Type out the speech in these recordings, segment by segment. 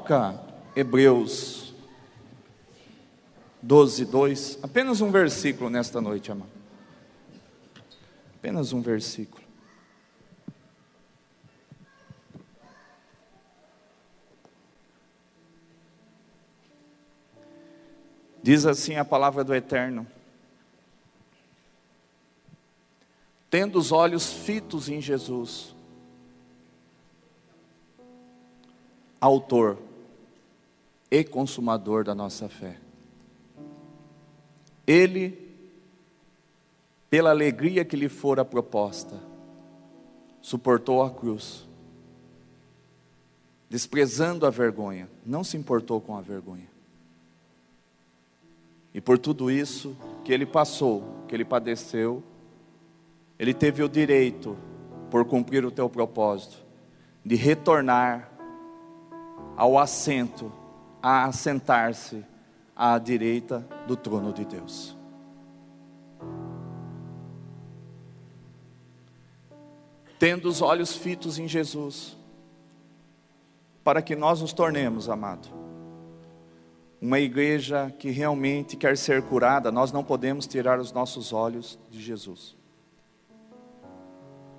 Coloca Hebreus 12:2, apenas um versículo nesta noite, amado. Apenas um versículo. Diz assim a palavra do Eterno: tendo os olhos fitos em Jesus, autor e consumador da nossa fé. Ele, pela alegria que lhe fora proposta, suportou a cruz, desprezando a vergonha, não se importou com a vergonha. E por tudo isso que ele passou, que ele padeceu, ele teve o direito, por cumprir o teu propósito, de retornar ao assento, a assentar-se à direita do trono de Deus. Tendo os olhos fitos em Jesus, para que nós nos tornemos, amado, uma igreja que realmente quer ser curada, nós não podemos tirar os nossos olhos de Jesus.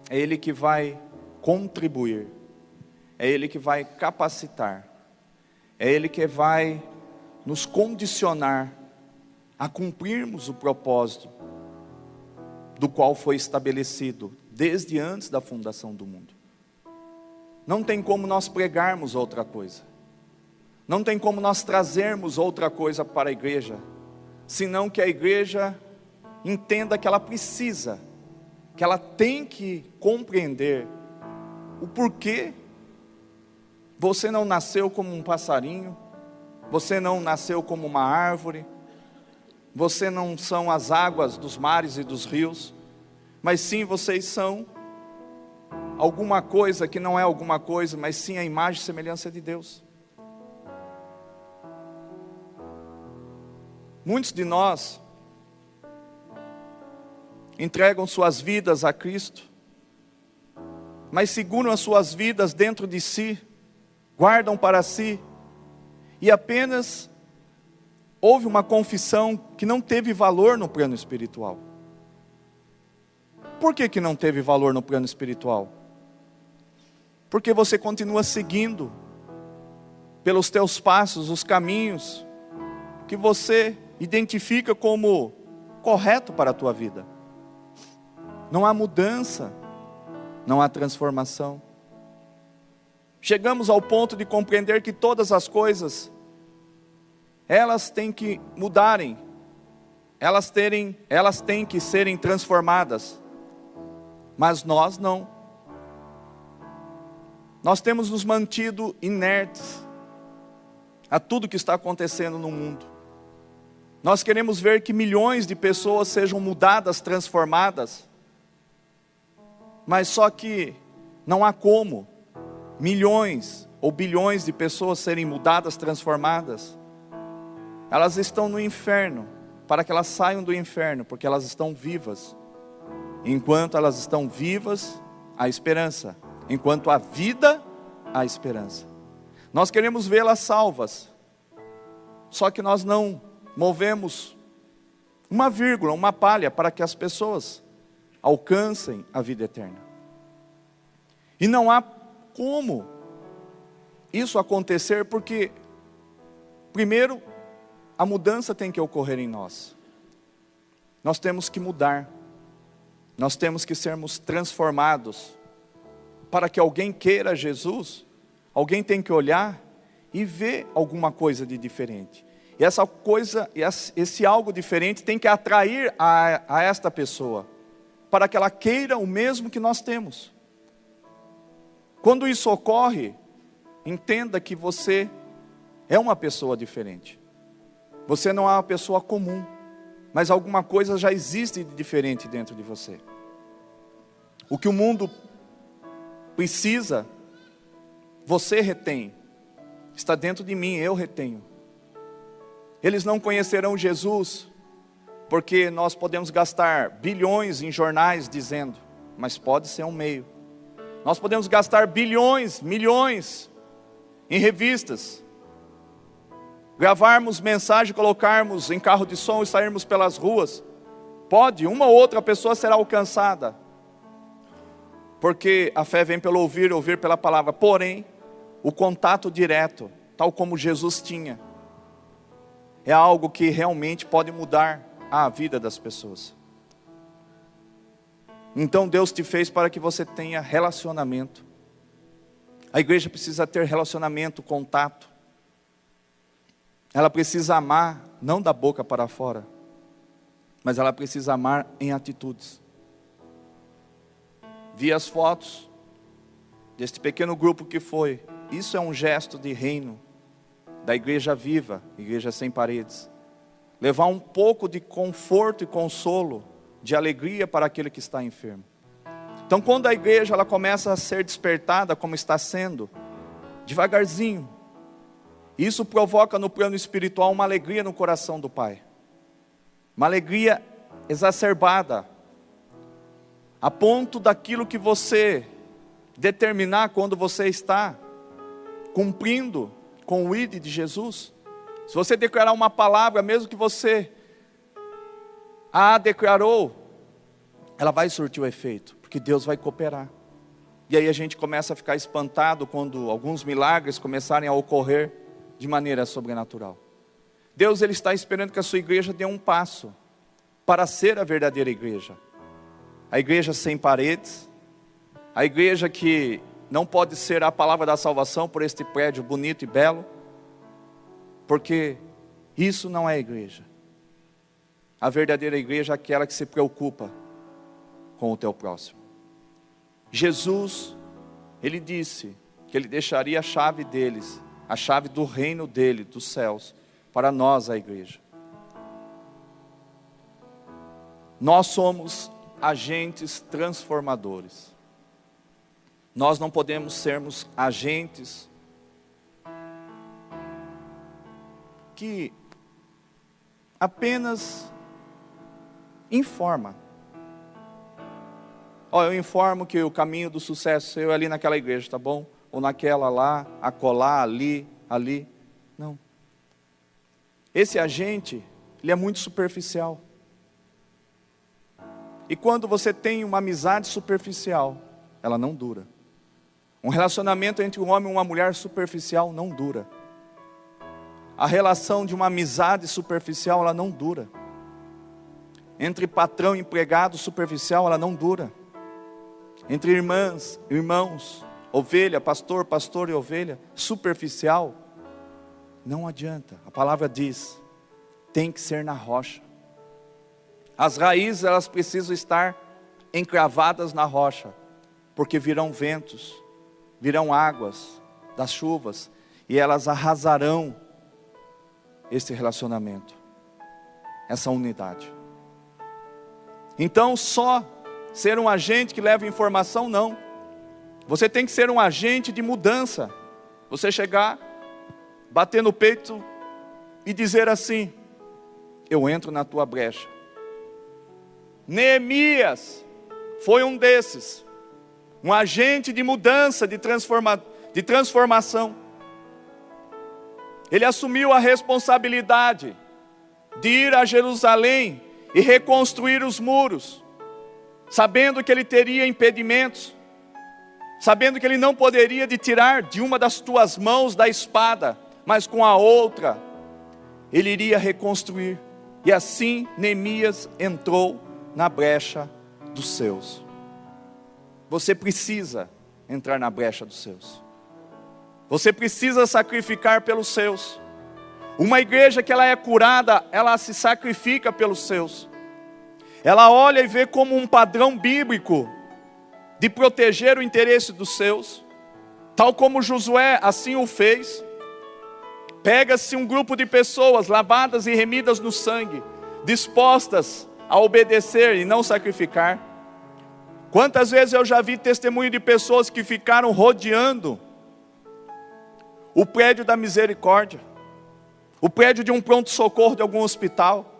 É Ele que vai contribuir, é Ele que vai capacitar, é Ele que vai nos condicionar a cumprirmos o propósito do qual foi estabelecido desde antes da fundação do mundo. Não tem como nós pregarmos outra coisa, não tem como nós trazermos outra coisa para a igreja, senão que a igreja entenda que ela precisa, que ela tem que compreender o porquê. Você não nasceu como um passarinho, você não nasceu como uma árvore, você não são as águas dos mares e dos rios, mas sim vocês são alguma coisa que não é alguma coisa, mas sim a imagem e semelhança de Deus. Muitos de nós entregam suas vidas a Cristo, mas seguram as suas vidas dentro de si, guardam para si, e apenas houve uma confissão que não teve valor no plano espiritual. Por que não teve valor no plano espiritual? Porque você continua seguindo pelos teus passos, os caminhos que você identifica como correto para a tua vida. Não há mudança, não há transformação. Chegamos ao ponto de compreender que todas as coisas, elas têm que mudarem, elas têm que serem transformadas, mas nós não. Nós temos nos mantido inertes a tudo que está acontecendo no mundo. Nós queremos ver que milhões de pessoas sejam mudadas, transformadas, mas só que não há como milhões ou bilhões de pessoas serem mudadas, transformadas. Elas estão no inferno, para que elas saiam do inferno, porque elas estão vivas. Enquanto elas estão vivas, há esperança. Enquanto há vida, há esperança. Nós queremos vê-las salvas, só que nós não movemos uma vírgula, uma palha, para que as pessoas alcancem a vida eterna. E não há como isso acontecer, porque primeiro a mudança tem que ocorrer em nós. Nós temos que mudar, nós temos que sermos transformados. Para que alguém queira Jesus, alguém tem que olhar e ver alguma coisa de diferente. E essa coisa, esse algo diferente tem que atrair a esta pessoa, para que ela queira o mesmo que nós temos. Quando isso ocorre, entenda que você é uma pessoa diferente. Você não é uma pessoa comum, mas alguma coisa já existe de diferente dentro de você. O que o mundo precisa, você retém. Está dentro de mim, eu retenho. Eles não conhecerão Jesus, porque nós podemos gastar bilhões em jornais dizendo, mas pode ser um meio. Nós podemos gastar bilhões, milhões em revistas, gravarmos mensagem, colocarmos em carro de som e sairmos pelas ruas. Pode, uma ou outra pessoa será alcançada. Porque a fé vem pelo ouvir, ouvir pela palavra. Porém, o contato direto, tal como Jesus tinha, é algo que realmente pode mudar a vida das pessoas. Então Deus te fez para que você tenha relacionamento. A igreja precisa ter relacionamento, contato. Ela precisa amar, não da boca para fora, mas ela precisa amar em atitudes. Vi as fotos deste pequeno grupo que foi. Isso é um gesto de reino, da igreja viva, igreja sem paredes. Levar um pouco de conforto e consolo, de alegria para aquele que está enfermo. Então quando a igreja ela começa a ser despertada, como está sendo, devagarzinho, isso provoca no plano espiritual uma alegria no coração do Pai. Uma alegria exacerbada, a ponto daquilo que você determinar quando você está cumprindo com o ID de Jesus. Se você declarar uma palavra, mesmo que você a declarou, ela vai surtir o efeito, porque Deus vai cooperar. E aí a gente começa a ficar espantado quando alguns milagres começarem a ocorrer de maneira sobrenatural. Deus ele está esperando que a sua igreja dê um passo para ser a verdadeira igreja. A igreja sem paredes, a igreja que não pode ser a palavra da salvação por este prédio bonito e belo, porque isso não é igreja. A verdadeira igreja é aquela que se preocupa com o teu próximo. Jesus, ele disse que ele deixaria a chave deles, a chave do reino dele, dos céus, para nós, a igreja. Nós somos agentes transformadores. Nós não podemos sermos agentes que apenas informa. Eu informo que o caminho do sucesso é ali naquela igreja, tá bom? Ou naquela lá, acolá, ali. Não. Esse agente, ele é muito superficial. E quando você tem uma amizade superficial, ela não dura. Um relacionamento entre um homem e uma mulher superficial não dura. A relação de uma amizade superficial, ela não dura. Entre patrão e empregado superficial, ela não dura. Entre irmãs, irmãos, ovelha, pastor e ovelha, superficial, não adianta. A palavra diz, tem que ser na rocha. As raízes, elas precisam estar encravadas na rocha, porque virão ventos, virão águas das chuvas, e elas arrasarão esse relacionamento, essa unidade. Então só ser um agente que leva informação, não. Você tem que ser um agente de mudança. Você chegar, bater no peito e dizer assim, eu entro na tua brecha. Neemias foi um desses, um agente de mudança, de transformação. Ele assumiu a responsabilidade de ir a Jerusalém e reconstruir os muros, sabendo que ele teria impedimentos, sabendo que ele não poderia te tirar de uma das tuas mãos da espada, mas com a outra, ele iria reconstruir. E assim Neemias entrou na brecha dos seus. Você precisa entrar na brecha dos seus. Você precisa sacrificar pelos seus. Uma igreja que ela é curada, ela se sacrifica pelos seus. Ela olha e vê como um padrão bíblico de proteger o interesse dos seus. Tal como Josué assim o fez. Pega-se um grupo de pessoas lavadas e remidas no sangue, dispostas a obedecer e não sacrificar. Quantas vezes eu já vi testemunho de pessoas que ficaram rodeando o prédio da misericórdia, o prédio de um pronto-socorro de algum hospital,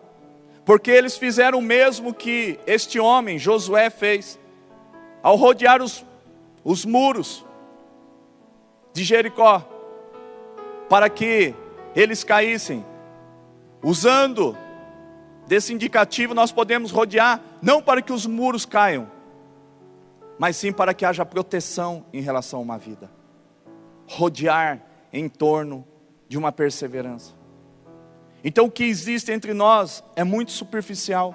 porque eles fizeram o mesmo que este homem, Josué, fez, ao rodear os muros de Jericó, para que eles caíssem. Usando desse indicativo, nós podemos rodear, não para que os muros caiam, mas sim para que haja proteção em relação a uma vida. Rodear em torno de uma perseverança. Então o que existe entre nós é muito superficial.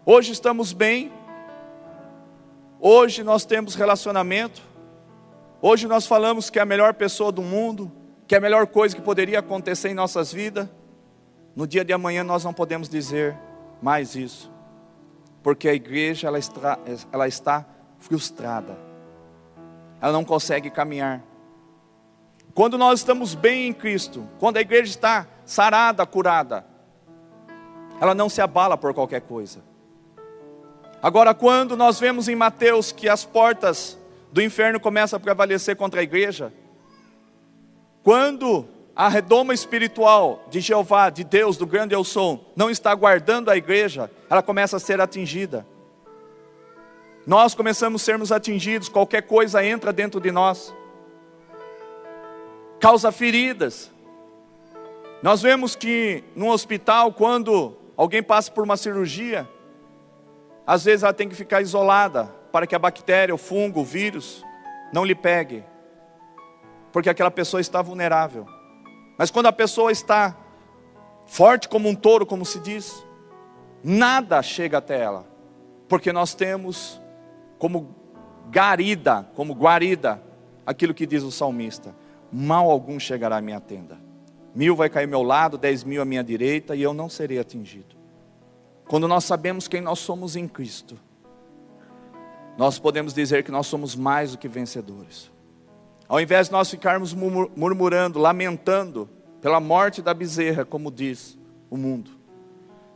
Hoje estamos bem, hoje nós temos relacionamento, hoje nós falamos que é a melhor pessoa do mundo, que é a melhor coisa que poderia acontecer em nossas vidas. No dia de amanhã nós não podemos dizer mais isso, porque a igreja ela está frustrada, ela não consegue caminhar. Quando nós estamos bem em Cristo, quando a igreja está sarada, curada, ela não se abala por qualquer coisa. Agora, quando nós vemos em Mateus que as portas do inferno começam a prevalecer contra a igreja, quando a redoma espiritual de Jeová, de Deus, do grande eu sou, não está guardando a igreja, ela começa a ser atingida. Nós começamos a sermos atingidos, qualquer coisa entra dentro de nós, causa feridas. Nós vemos que no hospital, quando alguém passa por uma cirurgia, às vezes ela tem que ficar isolada, para que a bactéria, o fungo, o vírus, não lhe pegue, porque aquela pessoa está vulnerável. Mas quando a pessoa está forte como um touro, como se diz, nada chega até ela, porque nós temos como guarida, aquilo que diz o salmista: mal algum chegará à minha tenda. 1000 vai cair ao meu lado, 10.000 à minha direita, e eu não serei atingido. Quando nós sabemos quem nós somos em Cristo, nós podemos dizer que nós somos mais do que vencedores. Ao invés de nós ficarmos murmurando, lamentando pela morte da bezerra, como diz o mundo,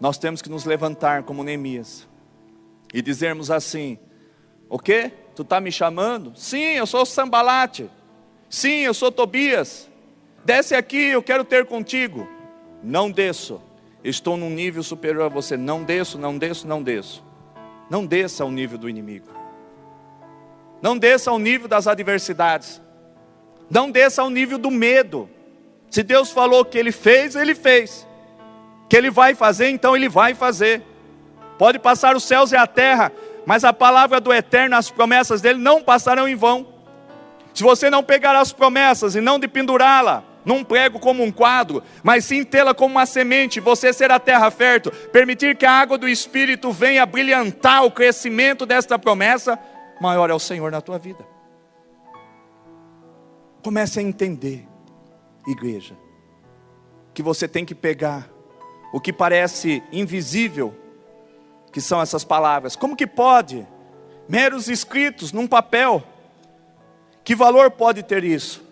nós temos que nos levantar como Neemias e dizermos assim: o quê? Tu está me chamando? Sim, eu sou Sambalate. Sim, eu sou Tobias. Desce aqui, eu quero ter contigo. Não desço, estou num nível superior a você. Não desço, não desço, não desço. Não desça ao nível do inimigo. Não desça ao nível das adversidades. Não desça ao nível do medo. Se Deus falou que Ele fez, Ele fez. Que Ele vai fazer, então Ele vai fazer. Pode passar os céus e a terra, mas a palavra do Eterno, as promessas dEle não passarão em vão. Se você não pegar as promessas e não de pendurá-la num prego como um quadro, mas sim tê-la como uma semente, você ser a terra fértil, permitir que a água do Espírito venha brilhantar o crescimento desta promessa, maior é o Senhor na tua vida. Comece a entender, igreja, que você tem que pegar o que parece invisível, que são essas palavras. Como que pode? Meros escritos num papel. Que valor pode ter isso?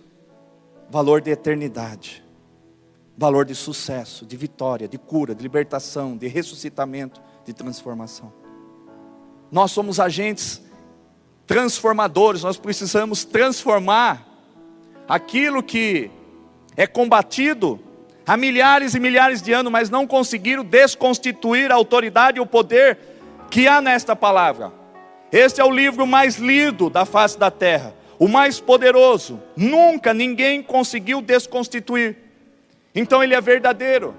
Valor de eternidade, valor de sucesso, de vitória, de cura, de libertação, de ressuscitamento, de transformação. Nós somos agentes transformadores, nós precisamos transformar aquilo que é combatido há milhares e milhares de anos, mas não conseguiram desconstituir a autoridade e o poder que há nesta palavra. Este é o livro mais lido da face da terra, o mais poderoso. Nunca ninguém conseguiu desconstituir. Então ele é verdadeiro.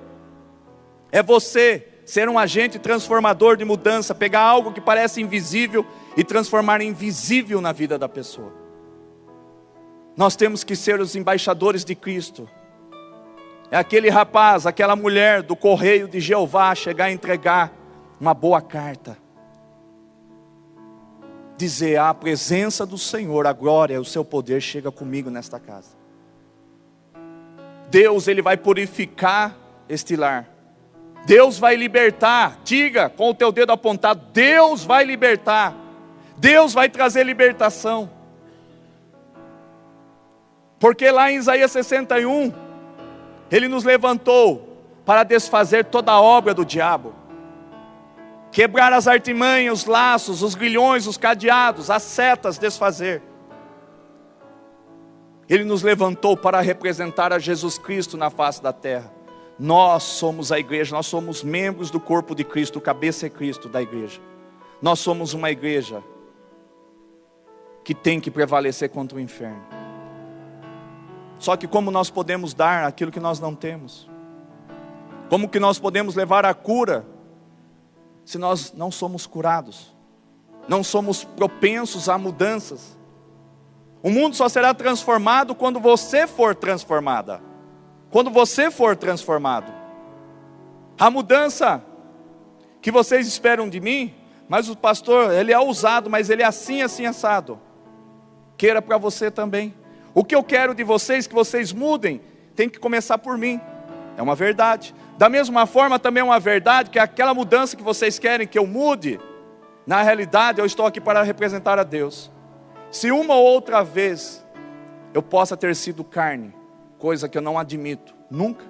É você ser um agente transformador de mudança, pegar algo que parece invisível e transformar em visível na vida da pessoa. Nós temos que ser os embaixadores de Cristo. É aquele rapaz, aquela mulher do correio de Jeová chegar e entregar uma boa carta. Dizer: a presença do Senhor, a glória, o seu poder chega comigo nesta casa. Deus, Ele vai purificar este lar. Deus vai libertar. Diga com o teu dedo apontado: Deus vai libertar. Deus vai trazer libertação. Porque lá em Isaías 61, Ele nos levantou para desfazer toda a obra do diabo. Quebrar as artimanhas, os laços, os grilhões, os cadeados, as setas, desfazer. Ele nos levantou para representar a Jesus Cristo na face da terra. Nós somos a igreja, nós somos membros do corpo de Cristo, o cabeça é Cristo da igreja. Nós somos uma igreja que tem que prevalecer contra o inferno. Só que como nós podemos dar aquilo que nós não temos? Como que nós podemos levar a cura se nós não somos curados? Não somos propensos a mudanças? O mundo só será transformado quando você for transformada. Quando você for transformado. A mudança que vocês esperam de mim, mas o pastor, ele é ousado, mas ele é assim, assim, assado. Queira para você também. O que eu quero de vocês, que vocês mudem, tem que começar por mim. É uma verdade. Da mesma forma, também é uma verdade que aquela mudança que vocês querem que eu mude, na realidade eu estou aqui para representar a Deus. Se uma ou outra vez eu possa ter sido carne, coisa que eu não admito, nunca,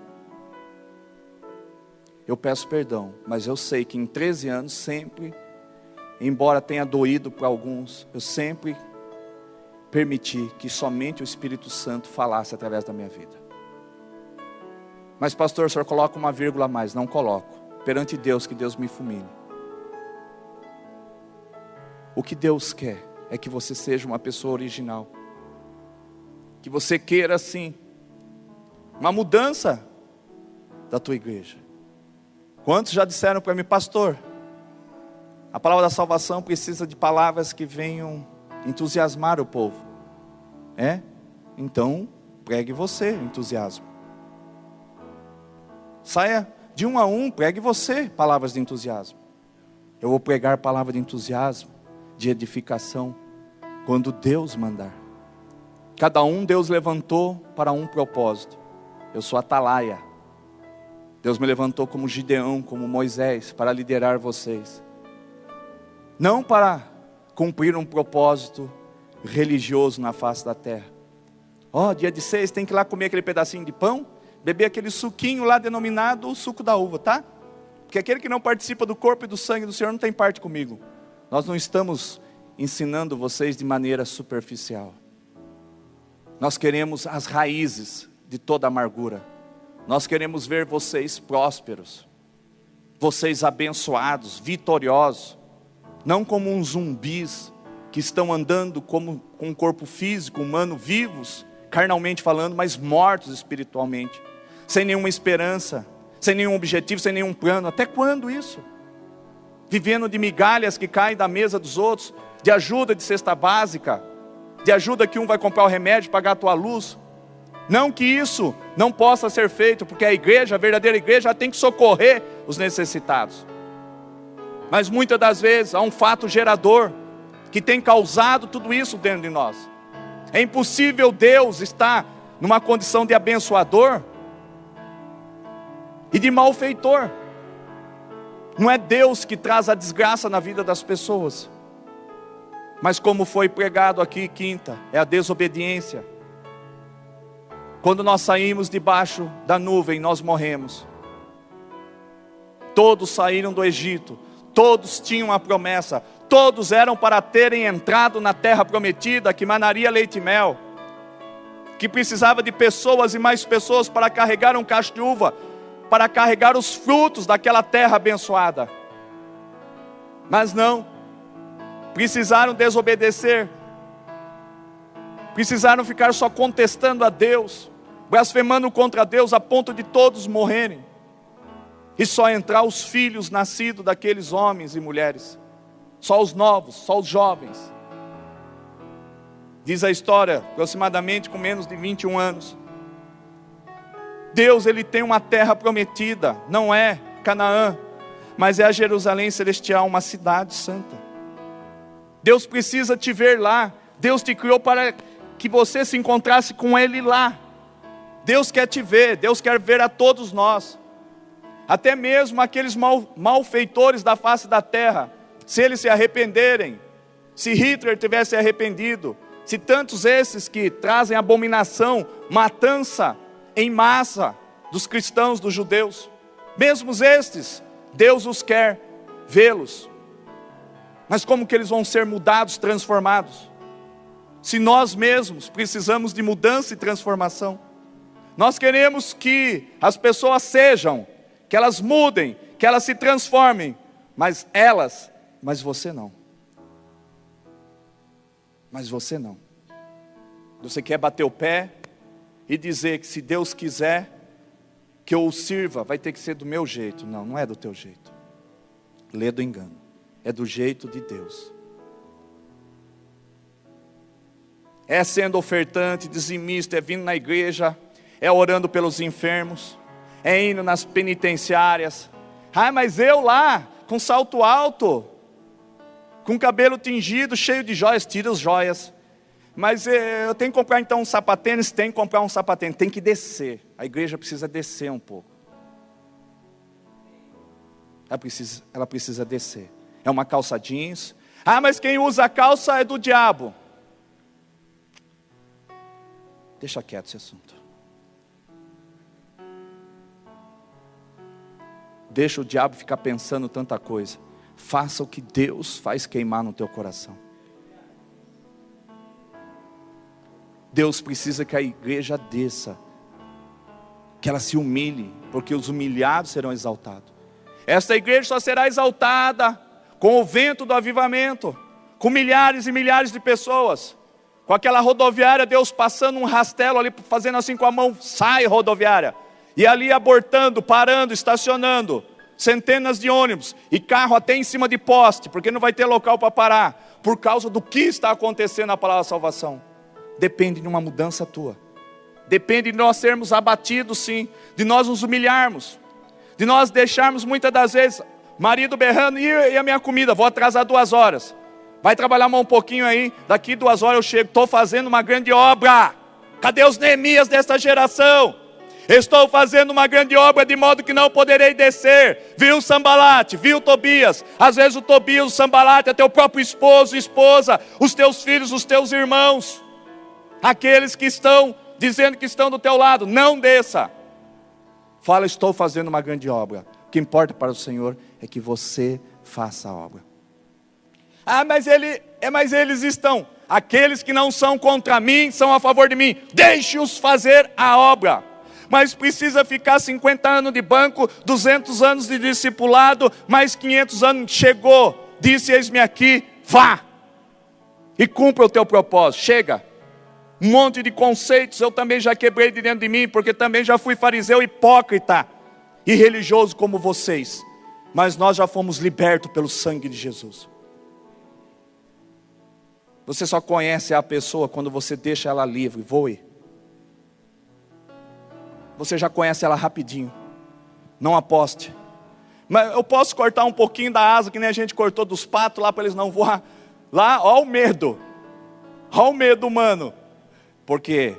eu peço perdão, mas eu sei que em 13 anos sempre, embora tenha doído para alguns, eu sempre permiti que somente o Espírito Santo falasse através da minha vida. Mas pastor, o senhor coloca uma vírgula a mais? Não coloco. Perante Deus, que Deus me fulmine. O que Deus quer é que você seja uma pessoa original. Que você queira sim uma mudança da tua igreja. Quantos já disseram para mim, pastor, a palavra da salvação precisa de palavras que venham entusiasmar o povo. Então pregue você entusiasmo. Saia de um a um, pregue você palavras de entusiasmo. Eu vou pregar palavra de entusiasmo, de edificação, quando Deus mandar. Cada um Deus levantou para um propósito. Eu sou atalaia. Deus me levantou como Gideão, como Moisés, para liderar vocês. Não para cumprir um propósito religioso na face da terra. Dia de 6 tem que ir lá comer aquele pedacinho de pão, beber aquele suquinho lá denominado o suco da uva, tá? Porque aquele que não participa do corpo e do sangue do Senhor não tem parte comigo. Nós não estamos ensinando vocês de maneira superficial. Nós queremos as raízes de toda amargura. Nós queremos ver vocês prósperos, vocês abençoados, vitoriosos, não como uns zumbis que estão andando como com um corpo físico, humano, vivos, carnalmente falando, mas mortos espiritualmente, sem nenhuma esperança, sem nenhum objetivo, sem nenhum plano. Até quando isso? Vivendo de migalhas que caem da mesa dos outros, de ajuda de cesta básica, de ajuda que um vai comprar o remédio, pagar a tua luz. Não que isso não possa ser feito, porque a igreja, a verdadeira igreja, tem que socorrer os necessitados. Mas muitas das vezes há um fato gerador que tem causado tudo isso dentro de nós. É impossível Deus estar numa condição de abençoador e de malfeitor. Não é Deus que traz a desgraça na vida das pessoas, mas como foi pregado aqui quinta, é a desobediência. Quando nós saímos debaixo da nuvem, nós morremos. Todos saíram do Egito, todos tinham a promessa, todos eram para terem entrado na terra prometida, que manaria leite e mel, que precisava de pessoas e mais pessoas para carregar um cacho de uva, para carregar os frutos daquela terra abençoada. Mas não, precisaram desobedecer, precisaram ficar só contestando a Deus, blasfemando contra Deus a ponto de todos morrerem, e só entrar os filhos nascidos daqueles homens e mulheres, só os novos, só os jovens. Diz a história, aproximadamente com menos de 21 anos, Deus, Ele tem uma terra prometida, não é Canaã, mas é a Jerusalém celestial, uma cidade santa. Deus precisa te ver lá. Deus te criou para que você se encontrasse com Ele lá. Deus quer te ver, Deus quer ver a todos nós. Até mesmo aqueles malfeitores da face da terra, se eles se arrependerem, se Hitler tivesse arrependido, se tantos esses que trazem abominação, matança em massa dos cristãos, dos judeus, mesmo estes, Deus os quer vê-los. Mas como que eles vão ser mudados, transformados? Se nós mesmos precisamos de mudança e transformação. Nós queremos que as pessoas sejam, que elas mudem, que elas se transformem, mas você não. Mas você não. Você quer bater o pé e dizer que se Deus quiser que eu o sirva, vai ter que ser do meu jeito. Não, não é do teu jeito. Lê do engano. É do jeito de Deus. É sendo ofertante, dizimista, é vindo na igreja, é orando pelos enfermos, é indo nas penitenciárias. Ah, mas eu lá, com salto alto, com cabelo tingido, cheio de joias, tira as joias. Mas eu tenho que comprar então um sapatênis, tem que comprar um sapatênis, tem que descer. A igreja precisa descer um pouco. Ela precisa descer. É uma calça jeans. Ah, mas quem usa a calça é do diabo. Deixa quieto esse assunto. Deixa o diabo ficar pensando tanta coisa. Faça o que Deus faz queimar no teu coração. Deus precisa que a igreja desça, que ela se humilhe, porque os humilhados serão exaltados. Esta igreja só será exaltada com o vento do avivamento, com milhares e milhares de pessoas, com aquela rodoviária, Deus passando um rastelo ali, fazendo assim com a mão, sai rodoviária, e ali abortando, parando, estacionando, centenas de ônibus, e carro até em cima de poste, porque não vai ter local para parar, por causa do que está acontecendo na palavra salvação. Depende de uma mudança tua, depende de nós sermos abatidos sim, de nós nos humilharmos, de nós deixarmos muitas das vezes, marido berrando, e a minha comida, vou atrasar 2 horas, vai trabalhar mais um pouquinho aí, daqui 2 horas eu chego, estou fazendo uma grande obra, cadê os Neemias desta geração? Estou fazendo uma grande obra de modo que não poderei descer. Viu o Sambalate, viu o Tobias, às vezes o Tobias, o Sambalate, é teu próprio esposo, esposa, os teus filhos, os teus irmãos, aqueles que estão dizendo que estão do teu lado, não desça. Fala, estou fazendo uma grande obra. O que importa para o Senhor é que você faça a obra. Ah, mas eles estão. Aqueles que não são contra mim, são a favor de mim. Deixe-os fazer a obra. Mas precisa ficar 50 anos de banco, 200 anos de discipulado, mais 500 anos, chegou, disse, eis-me aqui, vá. E cumpra o teu propósito, chega. Um monte de conceitos eu também já quebrei de dentro de mim, porque também já fui fariseu hipócrita e religioso como vocês. Mas nós já fomos libertos pelo sangue de Jesus. Você só conhece a pessoa quando você deixa ela livre, voe. Você já conhece ela rapidinho. Não aposte. Mas eu posso cortar um pouquinho da asa, que nem a gente cortou dos patos lá para eles não voar. Lá, ó o medo. Ó o medo humano. Porque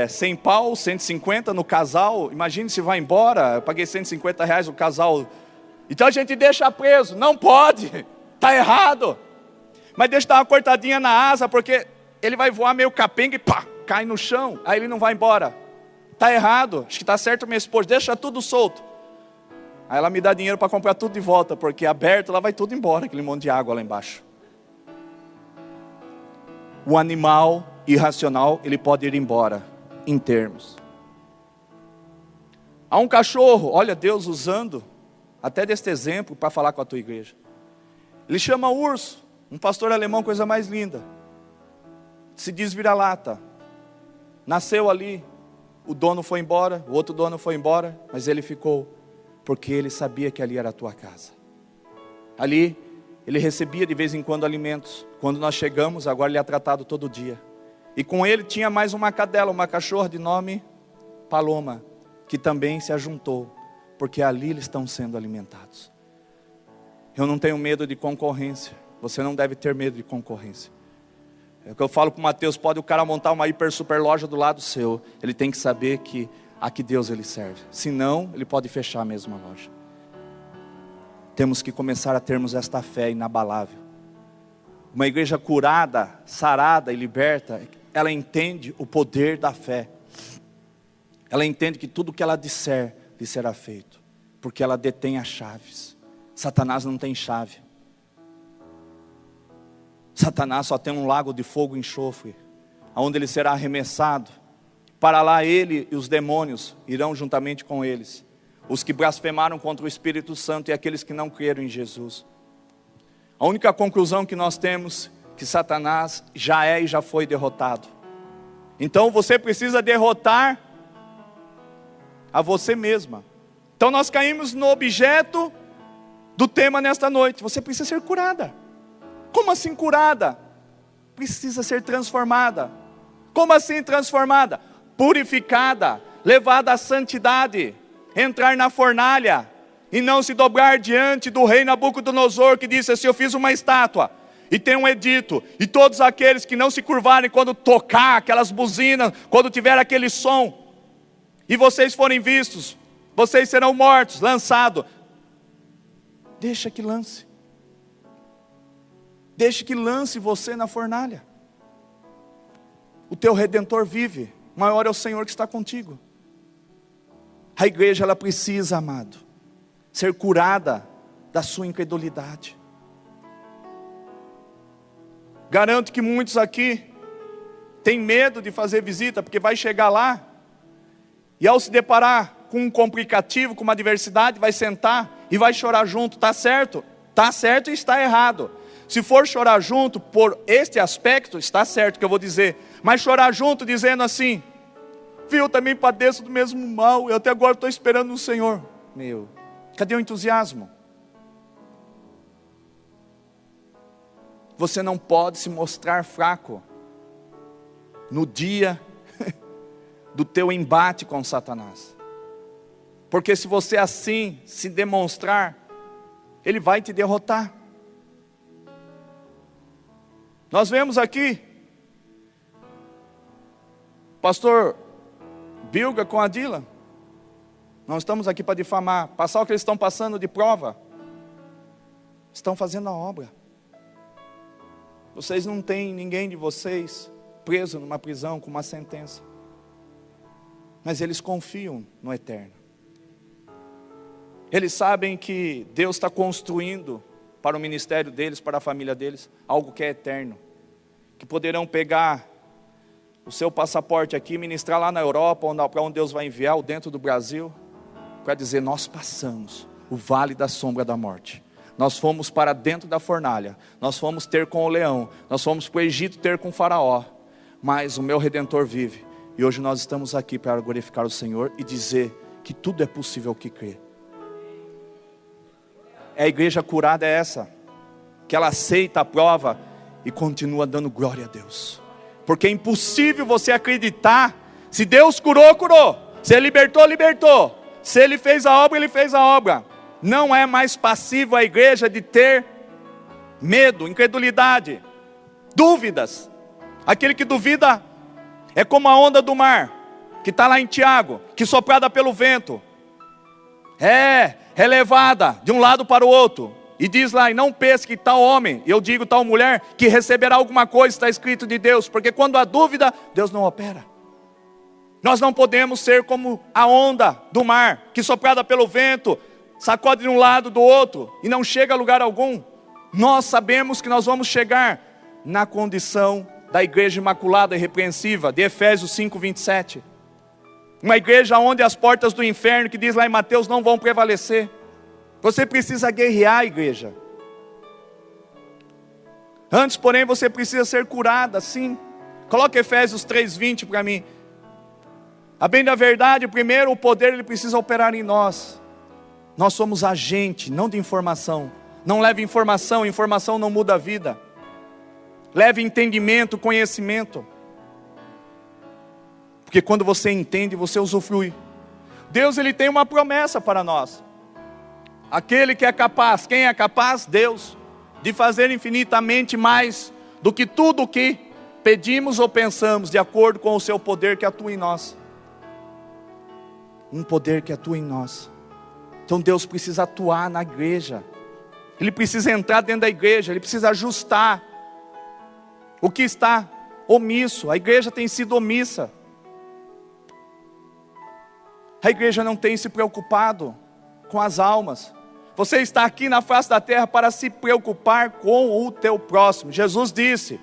100 pau, 150 no casal. Imagine se vai embora, eu paguei R$150 o casal. Então a gente deixa preso. Não pode, está errado. Mas deixa dar uma cortadinha na asa, porque ele vai voar meio capenga e pá, cai no chão. Aí ele não vai embora. Está errado, acho que está certo minha esposa, deixa tudo solto. Aí ela me dá dinheiro para comprar tudo de volta, porque aberto lá vai tudo embora, aquele monte de água lá embaixo. O animal irracional, ele pode ir embora, em termos. Há um cachorro, olha Deus usando, até deste exemplo, para falar com a tua igreja. Ele chama urso, um pastor alemão, coisa mais linda. Se diz vira-lata. Nasceu ali, o dono foi embora, o outro dono foi embora, mas ele ficou, porque ele sabia que ali era a tua casa. Ali, ele recebia de vez em quando alimentos. Quando nós chegamos, agora ele é tratado todo dia. E com ele tinha mais uma cadela, uma cachorra de nome Paloma, que também se ajuntou, porque ali eles estão sendo alimentados. Eu não tenho medo de concorrência, você não deve ter medo de concorrência. É o que eu falo para o Mateus, pode o cara montar uma hiper super loja do lado seu, ele tem que saber que a que Deus ele serve, senão ele pode fechar a mesma loja. Temos que começar a termos esta fé inabalável. Uma igreja curada, sarada e liberta, ela entende o poder da fé. Ela entende que tudo que ela disser, lhe será feito, porque ela detém as chaves. Satanás não tem chave. Satanás só tem um lago de fogo e enxofre, onde ele será arremessado. Para lá ele e os demônios irão juntamente com eles. Os que blasfemaram contra o Espírito Santo e aqueles que não creram em Jesus. A única conclusão que nós temos, que Satanás já é e já foi derrotado. Então você precisa derrotar a você mesma. Então nós caímos no objeto do tema nesta noite. Você precisa ser curada. Como assim curada? Precisa ser transformada. Como assim transformada? Purificada, levada à santidade, entrar na fornalha e não se dobrar diante do rei Nabucodonosor, que disse assim: eu fiz uma estátua e tem um edito, e todos aqueles que não se curvarem quando tocar aquelas buzinas, quando tiver aquele som, e vocês forem vistos, vocês serão mortos, lançados. Deixa que lance. Deixe que lance você na fornalha. O teu Redentor vive. Maior é o Senhor que está contigo. A igreja, ela precisa, amado, ser curada da sua incredulidade. Garanto que muitos aqui têm medo de fazer visita, porque vai chegar lá e ao se deparar com um complicativo, com uma adversidade, vai sentar e vai chorar junto. Está certo? Está certo e está errado. Se for chorar junto por este aspecto, está certo que eu vou dizer. Mas chorar junto dizendo assim: viu, eu também padeço do mesmo mal, eu até agora estou esperando no Senhor. Meu, cadê o entusiasmo? Você não pode se mostrar fraco no dia do teu embate com Satanás. Porque se você assim se demonstrar, ele vai te derrotar. Nós vemos aqui pastor Bilga com a Dila. Não estamos aqui para difamar, passar o que eles estão passando de prova. Estão fazendo a obra. Vocês não têm ninguém de vocês preso numa prisão com uma sentença. Mas eles confiam no eterno. Eles sabem que Deus está construindo para o ministério deles, para a família deles, algo que é eterno. Que poderão pegar o seu passaporte aqui, ministrar lá na Europa, para onde Deus vai enviar, ou dentro do Brasil, para dizer: nós passamos o vale da sombra da morte. Nós fomos para dentro da fornalha, nós fomos ter com o leão, nós fomos para o Egito ter com o faraó, mas o meu Redentor vive. E hoje nós estamos aqui para glorificar o Senhor e dizer que tudo é possível ao que crê. A igreja curada é essa, que ela aceita a prova e continua dando glória a Deus. Porque é impossível você acreditar. Se Deus curou, curou. Se Ele libertou, libertou. Se Ele fez a obra, Ele fez a obra. Não é mais passivo a igreja de ter medo, incredulidade, dúvidas. Aquele que duvida é como a onda do mar, que está lá em Tiago, que soprada pelo vento, é levada de um lado para o outro. E diz lá: e não pesque tal homem, eu digo tal mulher, que receberá alguma coisa, está escrito de Deus. Porque quando há dúvida, Deus não opera. Nós não podemos ser como a onda do mar, que soprada pelo vento, sacode de um lado do outro, e não chega a lugar algum. Nós sabemos que nós vamos chegar na condição da igreja imaculada e irrepreensível, de Efésios 5:27. Uma igreja onde as portas do inferno, que diz lá em Mateus, não vão prevalecer. Você precisa guerrear, igreja. Antes, porém, você precisa ser curada, sim. Coloque Efésios 3:20 para mim. A bem da verdade, primeiro, o poder ele precisa operar em nós. Nós somos agente, não de informação. Não leve informação, informação não muda a vida. Leve entendimento, conhecimento. Porque quando você entende, você usufrui. Deus, ele tem uma promessa para nós. Aquele que é capaz, quem é capaz? Deus, de fazer infinitamente mais do que tudo o que pedimos ou pensamos, de acordo com o seu poder que atua em nós. Um poder que atua em nós. Então Deus precisa atuar na igreja. Ele precisa entrar dentro da igreja, ele precisa ajustar o que está omisso. A igreja tem sido omissa. A igreja não tem se preocupado com as almas. Você está aqui na face da terra para se preocupar com o teu próximo. Jesus disse: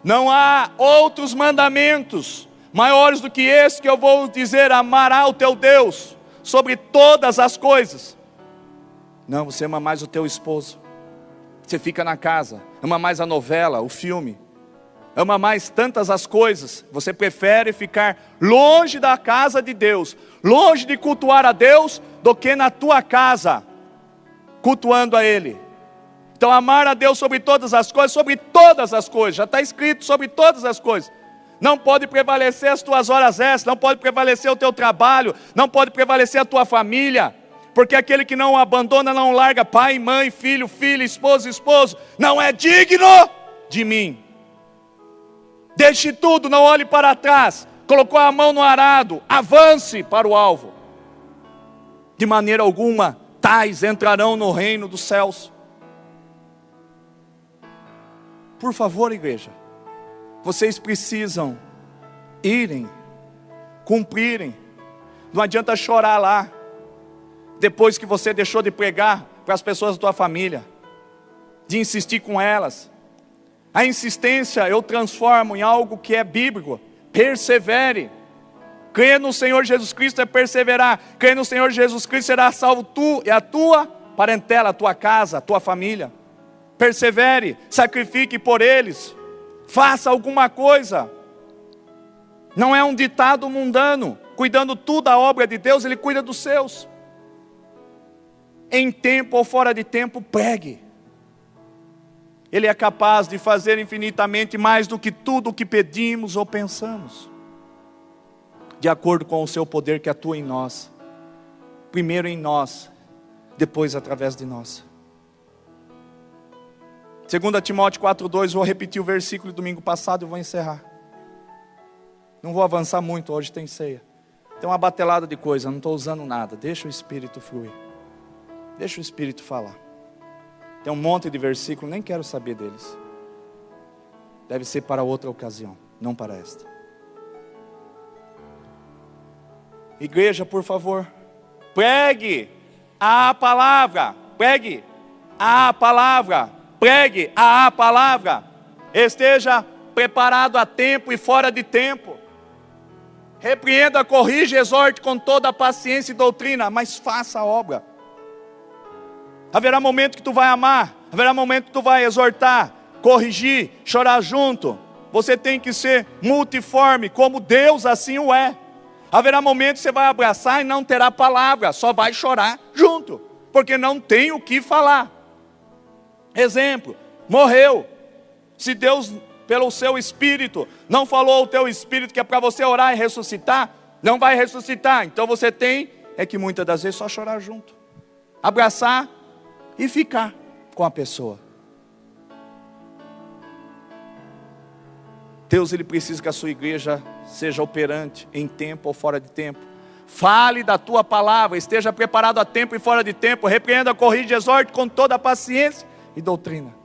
não há outros mandamentos maiores do que esse que eu vou dizer: amará o teu Deus sobre todas as coisas. Não, você ama mais o teu esposo. Você fica na casa, ama mais a novela, o filme, ama mais tantas as coisas, você prefere ficar longe da casa de Deus, longe de cultuar a Deus, do que na tua casa, cultuando a Ele. Então amar a Deus sobre todas as coisas, já está escrito sobre todas as coisas. Não pode prevalecer as tuas horas extras, não pode prevalecer o teu trabalho, não pode prevalecer a tua família, porque aquele que não abandona, não larga pai, mãe, filho, filha, esposo, esposo, não é digno de mim. Deixe tudo, não olhe para trás, colocou a mão no arado, avance para o alvo. De maneira alguma, tais entrarão no reino dos céus. Por favor, igreja, vocês precisam irem, cumprirem. Não adianta chorar lá, depois que você deixou de pregar para as pessoas da tua família, de insistir com elas. A insistência eu transformo em algo que é bíblico. Persevere. Crer no Senhor Jesus Cristo é perseverar. Crer no Senhor Jesus Cristo será salvo tu e a tua parentela, a tua casa, a tua família. Persevere, sacrifique por eles. Faça alguma coisa. Não é um ditado mundano. Cuidando tudo da obra de Deus, Ele cuida dos seus. Em tempo ou fora de tempo, pregue. Ele é capaz de fazer infinitamente mais do que tudo o que pedimos ou pensamos, de acordo com o seu poder que atua em nós. Primeiro em nós, depois através de nós. 2 Timóteo 4,2, vou repetir o versículo do domingo passado e vou encerrar. Não vou avançar muito, hoje tem ceia. Tem uma batelada de coisa, não estou usando nada. Deixa o Espírito fluir. Deixa o Espírito falar. Tem um monte de versículos, nem quero saber deles. Deve ser para outra ocasião, não para esta. Igreja, por favor, pregue a palavra. Pregue a palavra. Pregue a palavra. Esteja preparado a tempo e fora de tempo. Repreenda, corrija, exorte com toda a paciência e doutrina, mas faça a obra. Haverá momento que tu vai amar, haverá momento que tu vai exortar, corrigir, chorar junto. Você tem que ser multiforme, como Deus assim o é. Haverá momento que você vai abraçar e não terá palavra, só vai chorar junto, porque não tem o que falar. Exemplo, morreu. Se Deus, pelo seu Espírito, não falou ao teu Espírito que é para você orar e ressuscitar, não vai ressuscitar. Então você tem que muitas das vezes só chorar junto, abraçar e ficar com a pessoa. Deus, Ele precisa que a sua igreja seja operante em tempo ou fora de tempo. Fale da tua palavra, esteja preparado a tempo e fora de tempo. Repreenda, corrija, exorte com toda a paciência e doutrina.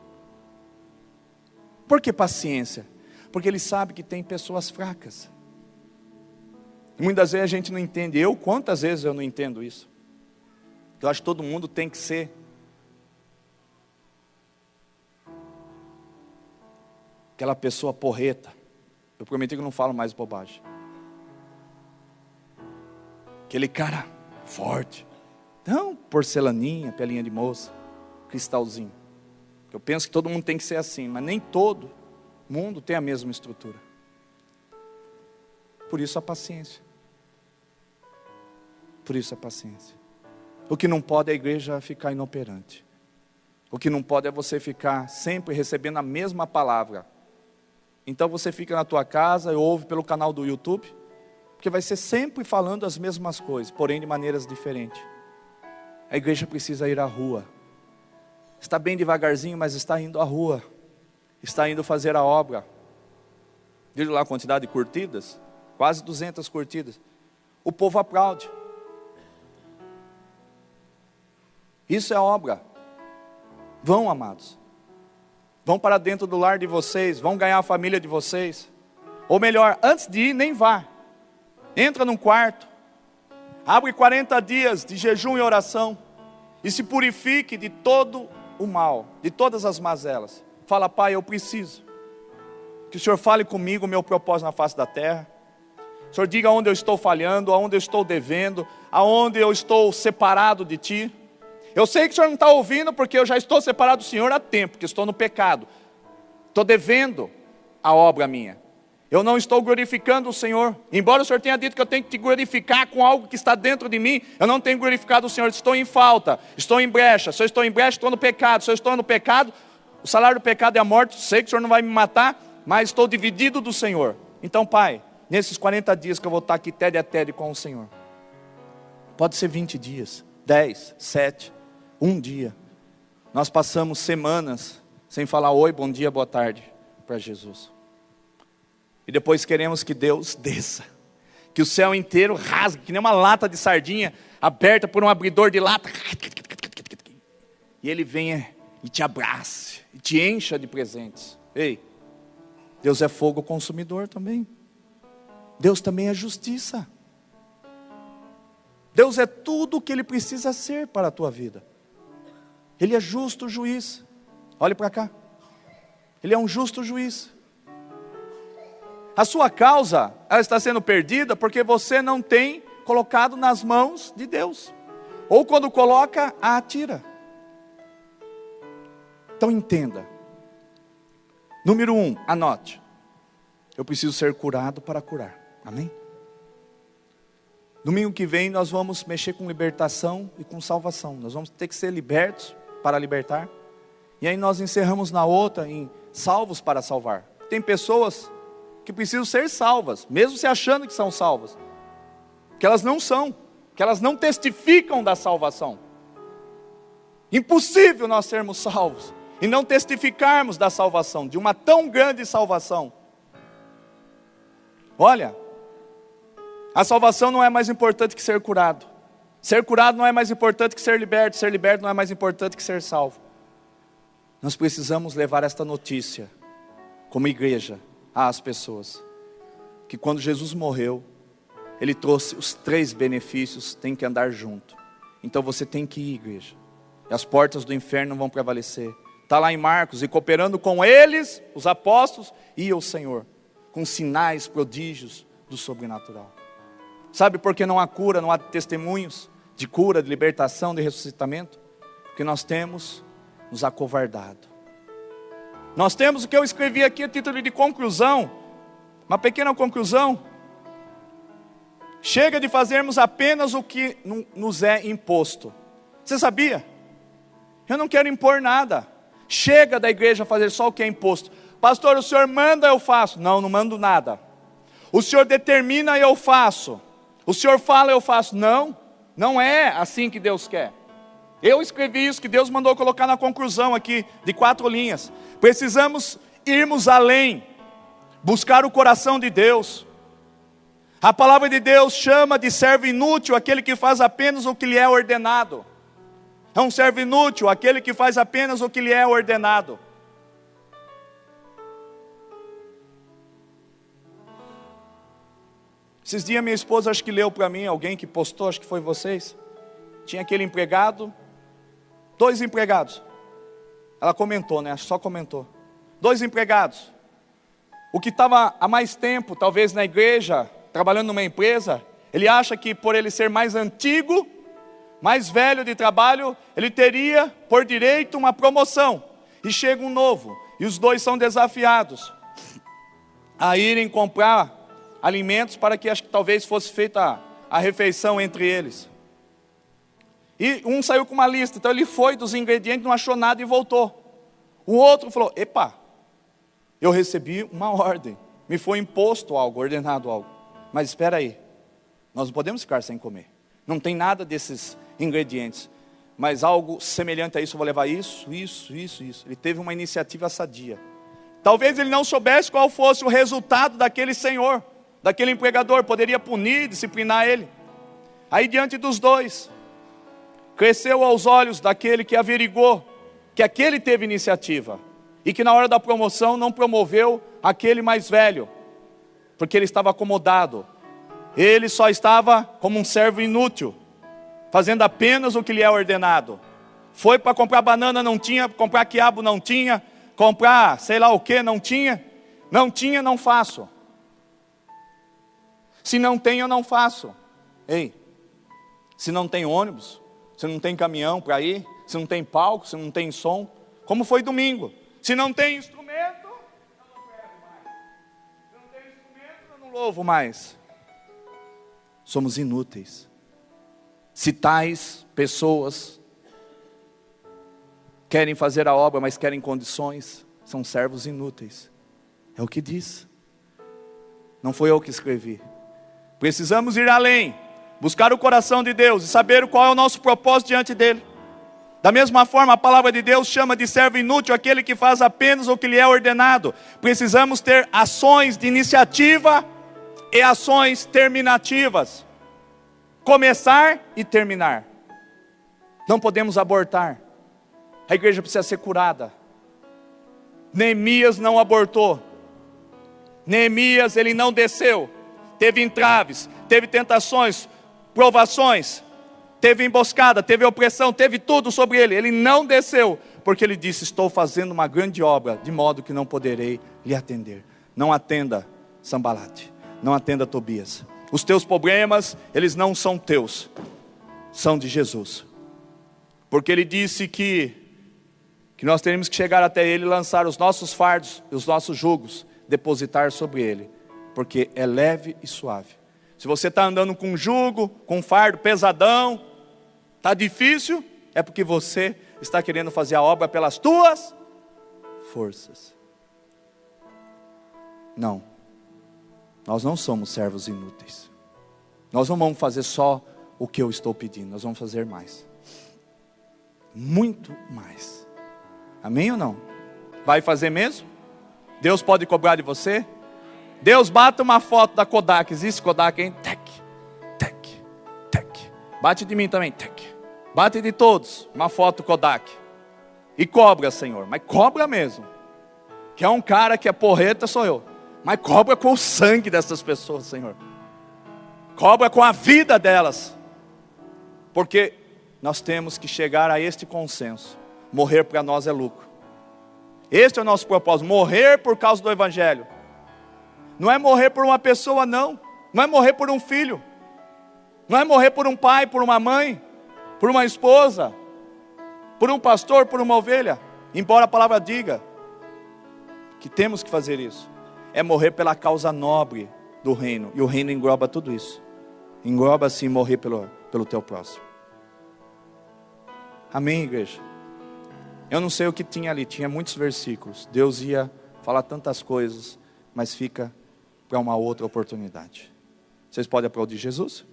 Por que paciência? Porque Ele sabe que tem pessoas fracas. Muitas vezes a gente não entende. Quantas vezes eu não entendo isso? Eu acho que todo mundo tem que ser aquela pessoa porreta. Eu prometi que eu não falo mais bobagem. Aquele cara forte. Não, porcelaninha, pelinha de moça, cristalzinho. Eu penso que todo mundo tem que ser assim, mas nem todo mundo tem a mesma estrutura. Por isso a paciência. Por isso a paciência. O que não pode é a igreja ficar inoperante. O que não pode é você ficar sempre recebendo a mesma palavra. Então você fica na tua casa e ouve pelo canal do YouTube, porque vai ser sempre falando as mesmas coisas, porém de maneiras diferentes. A igreja precisa ir à rua. Está bem devagarzinho, mas está indo à rua. Está indo fazer a obra. Viram lá a quantidade de curtidas? Quase 200 curtidas. O povo aplaude. Isso é obra. Vão, amados. Vão para dentro do lar de vocês, vão ganhar a família de vocês. Ou melhor, antes de ir, nem vá. Entra num quarto, abre 40 dias de jejum e oração, e se purifique de todo o mal, de todas as mazelas. Fala, Pai, eu preciso que o Senhor fale comigo o meu propósito na face da terra. O Senhor diga onde eu estou falhando, aonde eu estou devendo, aonde eu estou separado de Ti. Eu sei que o Senhor não está ouvindo, porque eu já estou separado do Senhor há tempo, porque estou no pecado. Estou devendo, a obra minha. Eu não estou glorificando o Senhor. Embora o Senhor tenha dito que eu tenho que te glorificar com algo que está dentro de mim, eu não tenho glorificado o Senhor. Estou em falta, estou em brecha. Se eu estou em brecha, estou no pecado. Se eu estou no pecado, o salário do pecado é a morte. Sei que o Senhor não vai me matar, mas estou dividido do Senhor. Então, Pai, nesses 40 dias que eu vou estar aqui tete a tete com o Senhor, pode ser 20 dias, 10, 7, um dia. Nós passamos semanas sem falar oi, bom dia, boa tarde para Jesus. E depois queremos que Deus desça, que o céu inteiro rasgue, que nem uma lata de sardinha aberta por um abridor de lata. E Ele venha e te abrace, e te encha de presentes. Ei, Deus é fogo consumidor também. Deus também é justiça. Deus é tudo o que Ele precisa ser para a tua vida. Ele é justo juiz. Olhe para cá. Ele é um justo juiz. A sua causa, ela está sendo perdida porque você não tem colocado nas mãos de Deus. Ou quando coloca, a atira. Então entenda. Número 1, anote. Eu preciso ser curado para curar. Amém? Domingo que vem nós vamos mexer com libertação e com salvação. Nós vamos ter que ser libertos para libertar. E aí nós encerramos na outra em salvos para salvar. Tem pessoas que precisam ser salvas, mesmo se achando que são salvas, que elas não são, que elas não testificam da salvação. Impossível nós sermos salvos e não testificarmos da salvação, de uma tão grande salvação. Olha, a salvação não é mais importante que ser curado. Ser curado não é mais importante que ser liberto não é mais importante que ser salvo. Nós precisamos levar esta notícia, como igreja, às pessoas, que quando Jesus morreu, Ele trouxe os 3 benefícios, tem que andar junto. Então você tem que ir, igreja, e as portas do inferno não vão prevalecer. Está lá em Marcos, e cooperando com eles, os apóstolos, ia o Senhor, com sinais, prodígios do sobrenatural. Sabe por que não há cura, não há testemunhos de cura, de libertação, de ressuscitamento? Porque nós temos nos acovardado. Nós temos o que eu escrevi aqui a título de conclusão, uma pequena conclusão. Chega de fazermos apenas o que nos é imposto. Você sabia? Eu não quero impor nada. Chega da igreja fazer só o que é imposto. Pastor, o senhor manda, eu faço. Não, não mando nada. O senhor determina, eu faço. O senhor fala, eu faço. Não, não é assim que Deus quer. Eu escrevi isso que Deus mandou colocar na conclusão aqui, de 4 linhas. Precisamos irmos além, buscar o coração de Deus. A palavra de Deus chama de servo inútil aquele que faz apenas o que lhe é ordenado. É um servo inútil aquele que faz apenas o que lhe é ordenado. Esses dias minha esposa acho que leu para mim, alguém que postou, acho que foi vocês. Tinha aquele empregado, 2 empregados. Ela comentou, né? Acho que só comentou. 2 empregados. O que estava há mais tempo, talvez na igreja, trabalhando numa empresa, ele acha que por ele ser mais antigo, mais velho de trabalho, ele teria por direito uma promoção. E chega um novo, e os 2 são desafiados a irem comprar alimentos para que acho que talvez fosse feita a refeição entre eles. E um saiu com uma lista, então ele foi dos ingredientes, não achou nada e voltou. O outro falou, epa, eu recebi uma ordem, me foi imposto algo, ordenado algo. Mas espera aí, nós não podemos ficar sem comer. Não tem nada desses ingredientes, mas algo semelhante a isso, eu vou levar isso. Ele teve uma iniciativa sadia. Talvez ele não soubesse qual fosse o resultado daquele senhor, daquele empregador, poderia punir, disciplinar ele. Aí diante dos 2, cresceu aos olhos daquele que averigou que aquele teve iniciativa e que na hora da promoção não promoveu aquele mais velho, porque ele estava acomodado. Ele só estava como um servo inútil, fazendo apenas o que lhe é ordenado. Foi para comprar banana, não tinha, comprar quiabo, não tinha, comprar sei lá o que, não tinha, não faço. Se não tem, eu não faço. Ei, se não tem ônibus, se não tem caminhão para ir, se não tem palco, se não tem som, como foi domingo. Se não tem instrumento, eu não serve mais. louvo mais. Somos inúteis. Se tais pessoas querem fazer a obra, mas querem condições, são servos inúteis. É o que diz. Não foi eu que escrevi. Precisamos ir além, buscar o coração de Deus e saber qual é o nosso propósito diante dele. Da mesma forma, a palavra de Deus chama de servo inútil aquele que faz apenas o que lhe é ordenado. Precisamos ter ações de iniciativa e ações terminativas. Começar e terminar. Não podemos abortar. A igreja precisa ser curada. Neemias não abortou. Neemias, ele não desceu. Teve entraves, teve tentações, provações, teve emboscada, teve opressão, teve tudo sobre ele. Ele não desceu, porque ele disse: estou fazendo uma grande obra, de modo que não poderei lhe atender. Não atenda Sambalate, não atenda Tobias. Os teus problemas, eles não são teus, são de Jesus. Porque ele disse que nós teremos que chegar até ele, lançar os nossos fardos e os nossos jugos, depositar sobre ele, porque é leve e suave. Se você está andando com jugo, com fardo pesadão, está difícil, é porque você está querendo fazer a obra pelas tuas forças. Não, nós não somos servos inúteis. Nós não vamos fazer só o que eu estou pedindo, nós vamos fazer mais. Muito mais. Amém ou não? Vai fazer mesmo? Deus pode cobrar de você? Deus, bate uma foto da Kodak. Existe Kodak, hein? Tec, tec, tec. Bate de mim também, tec. Bate de todos, uma foto Kodak. E cobra, Senhor, mas cobra mesmo. Que é um cara que é porreta, sou eu. Mas cobra com o sangue dessas pessoas, Senhor. Cobra com a vida delas. Porque nós temos que chegar a este consenso. Morrer para nós é lucro. Este é o nosso propósito, morrer por causa do Evangelho. Não é morrer por uma pessoa, não. Não é morrer por um filho. Não é morrer por um pai, por uma mãe, por uma esposa, por um pastor, por uma ovelha. Embora a palavra diga que temos que fazer isso. É morrer pela causa nobre do reino. E o reino engloba tudo isso. Engloba assim morrer pelo teu próximo. Amém, igreja? Eu não sei o que tinha ali, tinha muitos versículos. Deus ia falar tantas coisas, mas fica para uma outra oportunidade. Vocês podem aplaudir Jesus?